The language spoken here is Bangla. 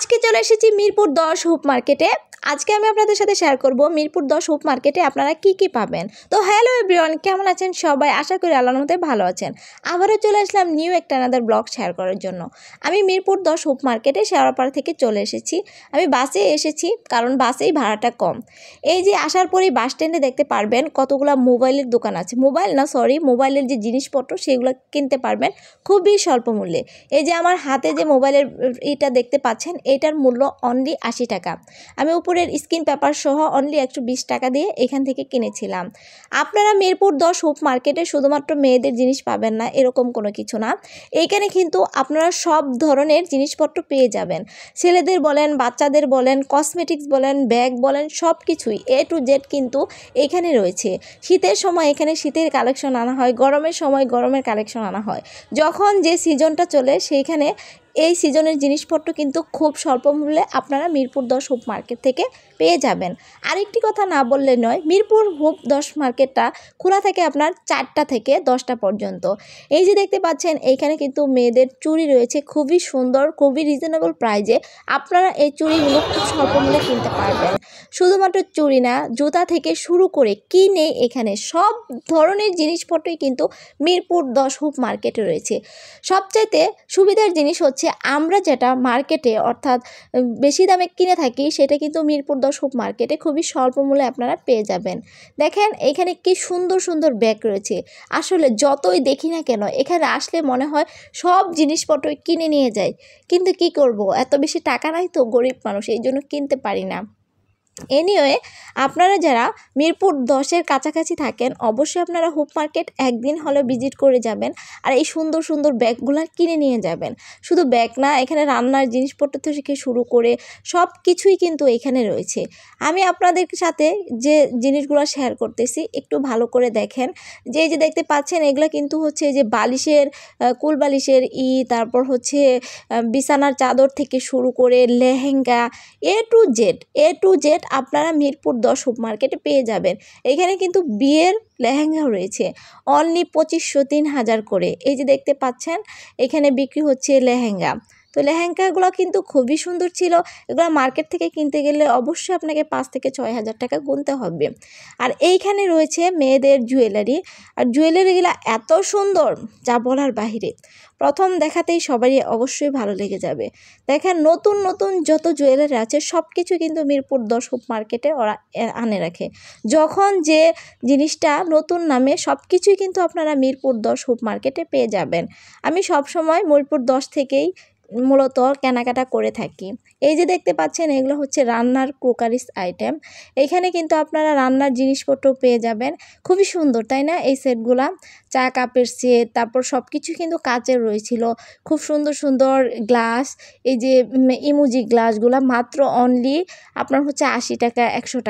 আজকে চলে এসেছি মিরপুর 10 হুপ মার্কেটে। আজকে আমি আপনাদের সাথে শেয়ার করব মিরপুর 10 হুপ মার্কেটে আপনারা কি কি পাবেন। তো হ্যালো এভরিওয়ান, কেমন আছেন সবাই? আশা করি আল্লাহর রহমতে ভালো আছেন। আবারও চলে আসলাম নিউ একটা আনাদার ব্লগ শেয়ার করার জন্য। আমি মিরপুর 10 হুপ মার্কেটে শেওড়াপাড়া থেকে চলে এসেছি। আমি বাসে এসেছি কারণ বাসেই ভাড়াটা কম। এই যে আসার পরেই বাস স্ট্যান্ডে দেখতে পারবেন কতগুলো মোবাইলের দোকান আছে। মোবাইলের যে জিনিসপত্র সেগুলো কিনতে পারবেন খুবই স্বল্প মূল্যে। এই যে আমার হাতে যে মোবাইলের এটা দেখতে পাচ্ছেন, এটার মূল্য অনলি 80 টাকা। আমি উপরের স্ক্রিন পেপার সহ অনলি 120 টাকা দিয়ে এখান থেকে কিনেছিলাম। আপনারা মিরপুর 10 হুপ মার্কেটে শুধুমাত্র মেয়েদের জিনিস পাবেন না এরকম কোনো কিছু না। এইখানে কিন্তু আপনারা সব ধরনের জিনিসপত্র পেয়ে যাবেন। ছেলেদের বলেন, বাচ্চাদের বলেন, কসমেটিক্স বলেন, ব্যাগ বলেন, সব কিছুই A to Z কিন্তু এখানে রয়েছে। শীতের সময় এখানে শীতের কালেকশন আনা হয়, গরমের সময় গরমের কালেকশন আনা হয়। যখন যে সিজনটা চলে সেইখানে এই সিজনের জিনিসপত্র কিন্তু খুব স্বল্প মূল্যে আপনারা মিরপুর 10 হুপ মার্কেট থেকে পেয়ে যাবেন। আরেকটি কথা না বললে নয়, মিরপুর হুপ 10 মার্কেটটা খোলা থাকে আপনার 4টা থেকে 10টা পর্যন্ত। এই যে দেখতে পাচ্ছেন এইখানে কিন্তু মেয়েদের চুড়ি রয়েছে খুবই সুন্দর, খুবই রিজনেবল প্রাইজে আপনারা এই চুড়িগুলো খুব স্বল্প মূল্যে কিনতে পারবেন। শুধুমাত্র চুড়ি না, জুতা থেকে শুরু করে কি নেই এখানে সব ধরনের জিনিসপত্রই কিন্তু মিরপুর 10 হুপ মার্কেটে রয়েছে। সবচাইতে সুবিধার জিনিস হচ্ছে আমরা যেটা মার্কেটে অর্থাৎ বেশি দামে কিনে থাকি সেটা কিন্তু মিরপুর 10 হুপ মার্কেটে খুবই স্বল্প মূল্যে আপনারা পেয়ে যাবেন। দেখেন এখানে কি সুন্দর সুন্দর ব্যাগ রয়েছে। আসলে যতই দেখি না কেন এখানে আসলে মনে হয় সব জিনিসপত্রই কিনে নিয়ে যাই, কিন্তু কি করব, এত বেশি টাকা নাই তো, গরিব মানুষ, এই জন্য কিনতে পারি না। এনিওয়ে, আপনারা যারা মিরপুর 10-এর কাছাকাছি থাকেন অবশ্যই আপনারা হুপ মার্কেট একদিন হলেও ভিজিট করে যাবেন আর এই সুন্দর সুন্দর ব্যাগগুলো কিনে নিয়ে যাবেন। শুধু ব্যাগ না, এখানে রান্নার জিনিসপত্র থেকে শুরু করে সব কিছুই কিন্তু এখানে রয়েছে। আমি আপনাদের সাথে যে জিনিসগুলো শেয়ার করতেছি একটু ভালো করে দেখেন। যে দেখতে পাচ্ছেন এগুলো কিন্তু হচ্ছে যে বালিশের, কুল বালিশের তারপর হচ্ছে বিছানার চাদর থেকে শুরু করে লেহেঙ্গা A to Z আপনারা মিরপুর 10 হুপ মার্কেটে পেয়ে যাবেন। এখানে কিন্তু বিয়ের লেহেঙ্গা রয়েছে অনলি 2500-3000 করে। এই যে দেখতে পাচ্ছেন এখানে বিক্রি হচ্ছে লেহেঙ্গা। তো লেহেঙ্গাগুলো কিন্তু খুবই সুন্দর ছিল। এগুলো মার্কেট থেকে কিনতে গেলে অবশ্যই আপনাকে 5 থেকে 6000 টাকা গুনতে হবে। আর এইখানে রয়েছে মেয়েদের জুয়েলারি, আর জুয়েলারিগুলো এত সুন্দর যা বলার বাহিরে। প্রথম দেখাতেই সবারই অবশ্যই ভালো লেগে যাবে। দেখেন নতুন নতুন যত জুয়েলারি আছে সব কিছু কিন্তু মিরপুর 10 হুপ মার্কেটে ওরা আনে রাখে। যখন যে জিনিসটা নতুন নামে সব কিছুই কিন্তু আপনারা মিরপুর 10 হুপ মার্কেটে পেয়ে যাবেন। আমি সবসময় মিরপুর 10 থেকেই মূলত কেনাকাটা করে থাকি। এই যে দেখতে পাচ্ছেন এগুলো হচ্ছে রান্নার ক্রোকারিস আইটেম। এখানে কিন্তু আপনারা রান্নার জিনিসপত্র পেয়ে যাবেন। খুবই সুন্দর তাই না এই সেটগুলা? চা কাপের সেট, তারপর সব কিছু কিন্তু কাচের রয়েছিল। খুব সুন্দর সুন্দর গ্লাস, এই যে ইমোজি গ্লাসগুলা মাত্র অনলি আপনার হচ্ছে 80 টাকা 100 টাকা।